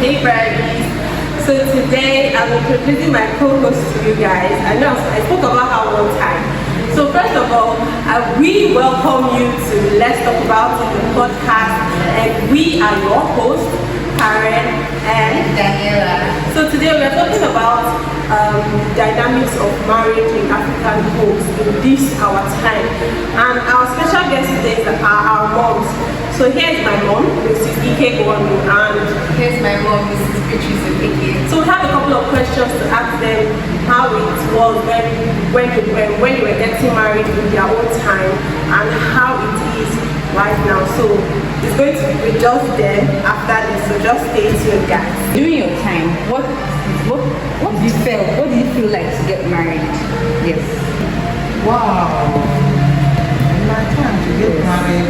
Hey Barbies. So today I'm introducing my co-host to you guys. I know I spoke about her one time. So first of all, we welcome you to Let's Talk About It, the podcast, and we are your hosts, Karen and Daniela. So today we are talking about dynamics of marriage in African homes in this our time. And our special guests today are our moms. So here's my mom, Mrs. Ike Gwanu, and Here's my mom, Mrs. Patrice Ike. so we have a couple of questions to ask them how it was when you were getting married in their own time and how it is right now. So it's going to be just them after this, so just stay tuned, guys. During your time, what did you feel? What did you feel like to get married? Yes. Wow. In my time to get married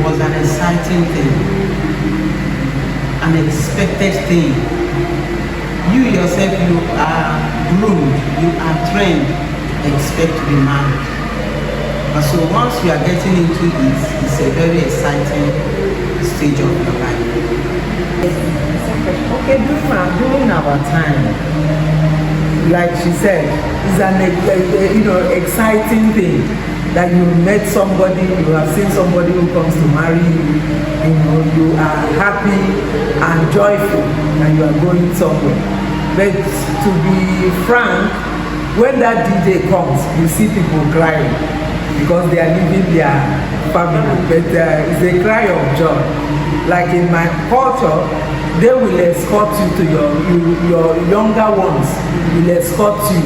was an exciting thing, an expected thing. You yourself, you are groomed, you are trained, expect to be married. But so once you are getting into it, it's a very exciting stage of your life. Okay, during our time, like she said, it's an exciting thing that you met somebody, you have seen somebody who comes to marry you, you are happy and joyful that you are going somewhere. But to be frank, when that DJ comes, you see people crying because they are leaving their family, but it's a cry of joy. Like in my culture, they will escort you to your younger ones, will escort you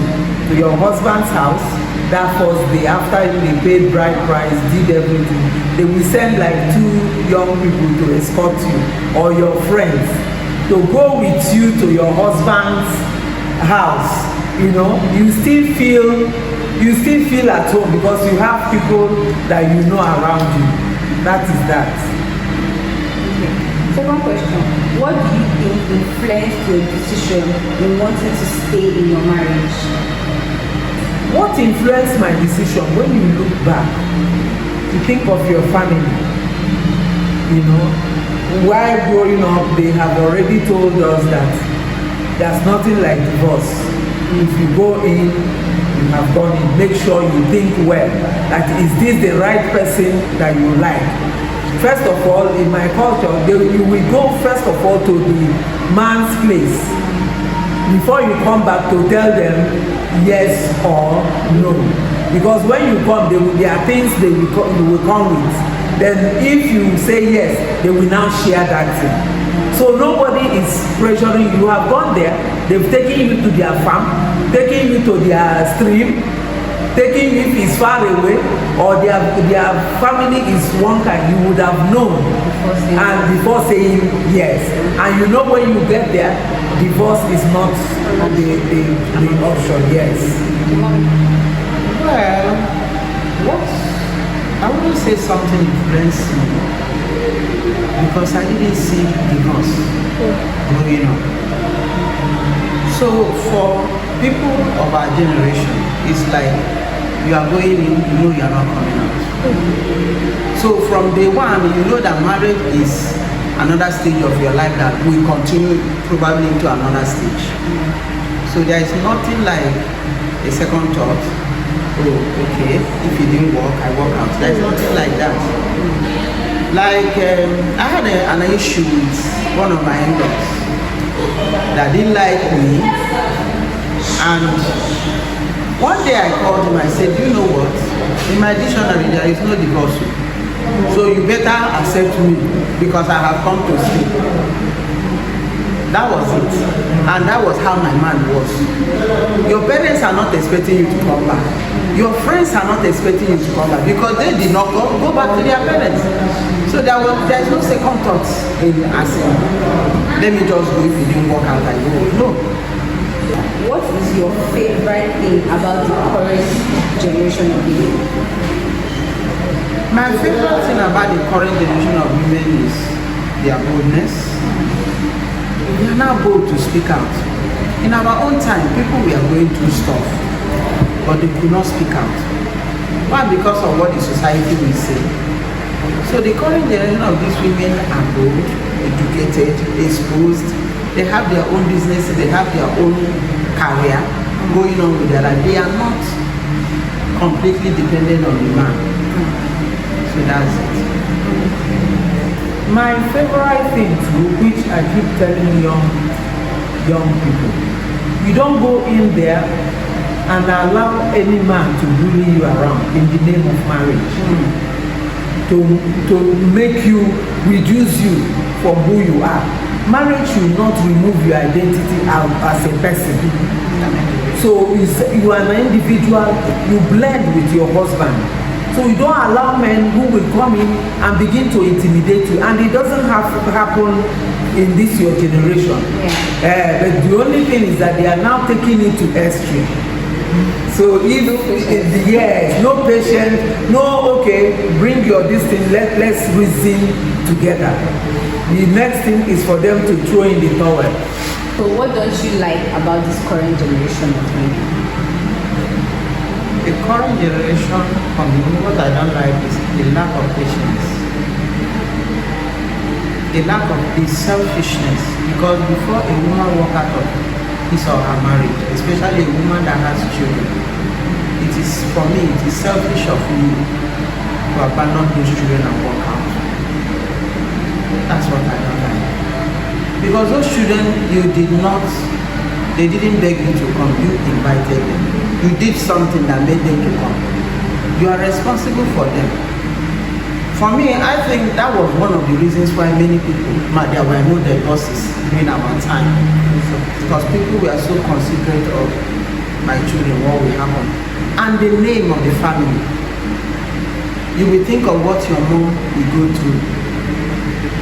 to your husband's house. That first day, after they paid bride price, did everything, they will send like 2 young people to escort you or your friends to go with you to your husband's house. You still feel at home because you have people that you know around you. That is that. Okay. Second question. What do you think influenced your decision in wanting to stay in your marriage? What influenced my decision? When you look back, you think of your family. While growing up, they have already told us that there's nothing like divorce. If you go in, you have gone in. Make sure you think well. That is this the right person that you like? First of all, in my culture, you will go first of all to the man's place before you come back to tell them yes or no. Because when you come, there are things you will come with. Then if you say yes, they will now share that thing. So nobody is pressuring you. You have gone there, they've taken you to their farm, taken you to their stream, taking you if it's far away, or their family is one kind, you would have known before saying yes. And when you get there, divorce is not the option. Yes. Well, I wouldn't say something influenced me because I didn't see divorce growing up. So for people of our generation, it's like you are going in, you are not coming out. So from day one, you know that marriage is another stage of your life that will continue probably into another stage. So there is nothing like a second thought. Oh, okay, if it didn't work, I walk out. There is nothing like that. Like I had an issue with one of my in-laws that didn't like me, and one day I called him. I said, "Do you know what? In my dictionary there is no divorce. So you better accept me because I have come to stay." That was it. And that was how my man was. Your parents are not expecting you to come back. Your friends are not expecting you to come back because they did not go back to their parents. So there is no second thoughts in asking, let me just go, if it didn't work out, I go. No. What is your favorite thing about the current generation of women? My favorite thing about the current generation of women is their boldness. They are now bold to speak out. In our own time, people were going through stuff, but they could not speak out. Why? Because of what the society will say. So the current generation of these women are old, educated, exposed. They have their own businesses, they have their own career going on with their life. They are not completely dependent on the man. So that's it. My favorite thing too, which I keep telling young people, you don't go in there and allow any man to bully you around in the name of marriage. To make you, reduce you from who you are. Marriage should not remove your identity out as a person. So you are an individual, you blend with your husband. So you don't allow men who will come in and begin to intimidate you. And it doesn't have to happen in this your generation. Yeah. But the only thing is that they are now taking it to extreme. So if yes, no patience, no okay, bring your this thing, let's reason together. The next thing is for them to throw in the towel. So what don't you like about this current generation of women? The current generation, for me, what I don't like is the lack of patience. The lack of the selfishness. Because before a woman walk out of his or her marriage, especially a woman that has children, it is, for me, it is selfish of you to abandon those children and walk out. That's what I don't like. Because those children, they didn't beg you to come, you invited them. You did something that made them to come. You are responsible for them. For me, I think that was one of the reasons why many people, there were no divorces during our time. Because people were so considerate of my children, what will happen. And the name of the family. You will think of what your mom will go through.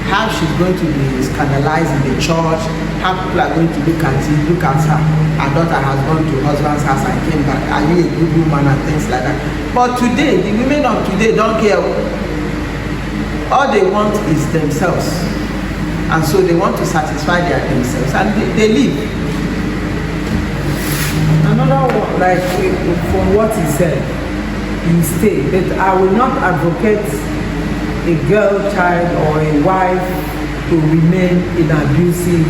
How she's going to be scandalized in the church, how people are going to look at her. Her daughter has gone to her husband's house and came back. Are you a good woman and things like that? But today, the women of today don't care. All they want is themselves. And so they want to satisfy themselves and they leave. Another one, like from what he said, you stay. But I will not advocate a girl child or a wife to remain in abusive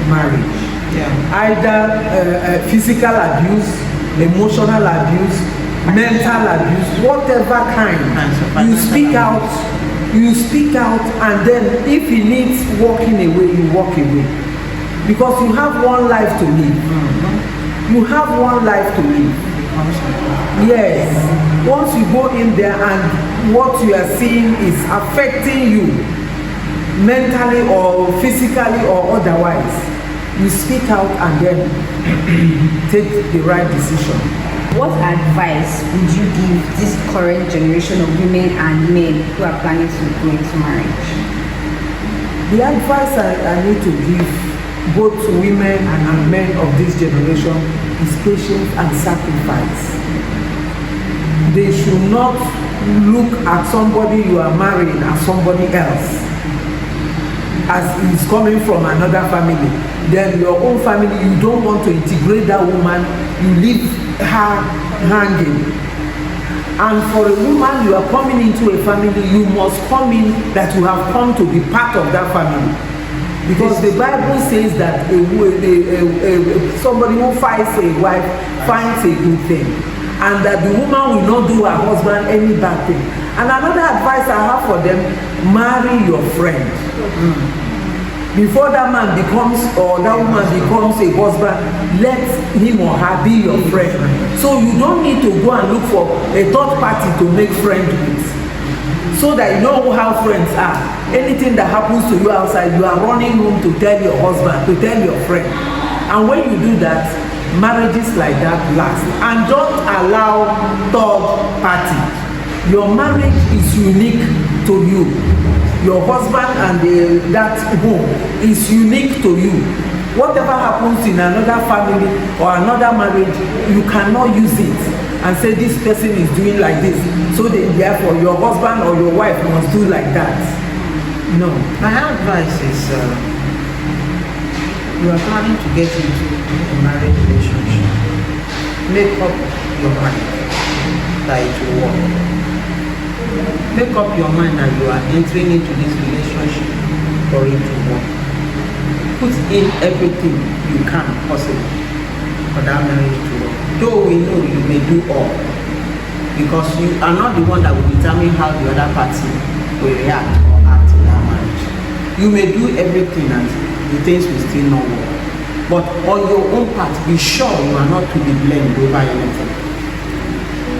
marriage. Yeah. Either physical abuse, emotional abuse, mental abuse, whatever kind. You speak out, and then if he needs walking away, you walk away. Because you have one life to live. Mm-hmm. You have one life to live. Yes. Once you go in there and what you are seeing is affecting you mentally or physically or otherwise, you speak out and then take the right decision. What advice would you give this current generation of women and men who are planning to go into marriage? The advice I need to give both women and men of this generation is patience and sacrifice. They should not look at somebody you are marrying as somebody else, as is coming from another family. Then your own family, you don't want to integrate that woman, you leave her hanging. And for a woman, you are coming into a family, you must come in that you have come to be part of that family. Because the Bible says that somebody who finds a wife finds a good thing. And that the woman will not do her husband any bad thing. And another advice I have for them, marry your friend. Before that man becomes, or that woman becomes a husband, let him or her be your friend. So you don't need to go and look for a third party to make friends with. So that you know how friends are. Anything that happens to you outside, you are running home to tell your husband, to tell your friend. And when you do that, marriages like that last. And don't allow third party. Your marriage is unique to you. Your husband and that home is unique to you. Whatever happens in another family or another marriage, you cannot use it and say this person is doing like this, so therefore your husband or your wife must do like that. No. My advice is you are planning to get into a marriage relationship, make up your mind that it will work. make up your mind that you are entering into this relationship for it to work. Put in everything you can possible for that marriage to work. Though we know you may do all, because you are not the one that will determine how the other party will react or act in that marriage. You may do everything and the things will still not work. But on your own part, be sure you are not to be blamed over anything.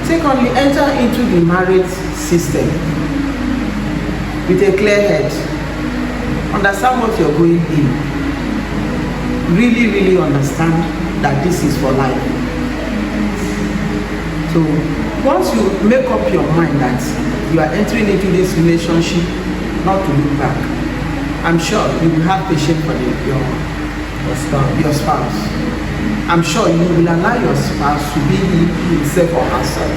Secondly, enter into the marriage system with a clear head. Understand what you're going in. Really, really understand that this is for life. So once you make up your mind that you are entering into this relationship not to look back, I'm sure you will have patience for your spouse. I'm sure you will allow your spouse to be himself or herself.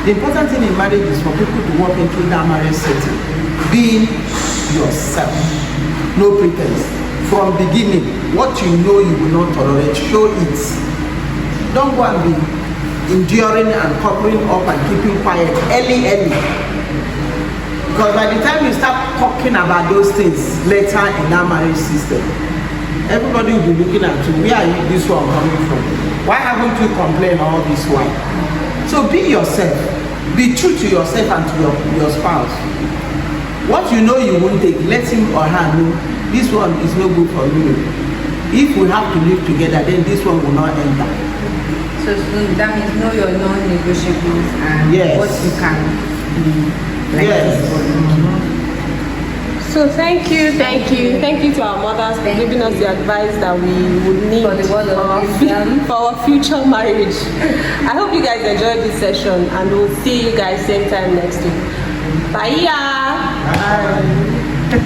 The important thing in marriage is for people to walk into that marriage setting being yourself, no pretense. From beginning, what you know you will not tolerate, show it. Don't go and be enduring and covering up and keeping quiet early. Because by the time you start talking about those things later in that marriage system, everybody will be looking at you. Where are you this one coming from? Why haven't you complained all this while? So be yourself. Be true to yourself and to your spouse. What you know you won't take, let him or her know this one is no good for me. If we have to live together, then this one will not enter. So that means know your non-negotiables and Yes. what you can do. Yes. So thank you to our mothers for giving us the advice that we would need For the word of wisdom. for our future marriage. I hope you guys enjoyed this session, and we'll see you guys same time next week. Bye.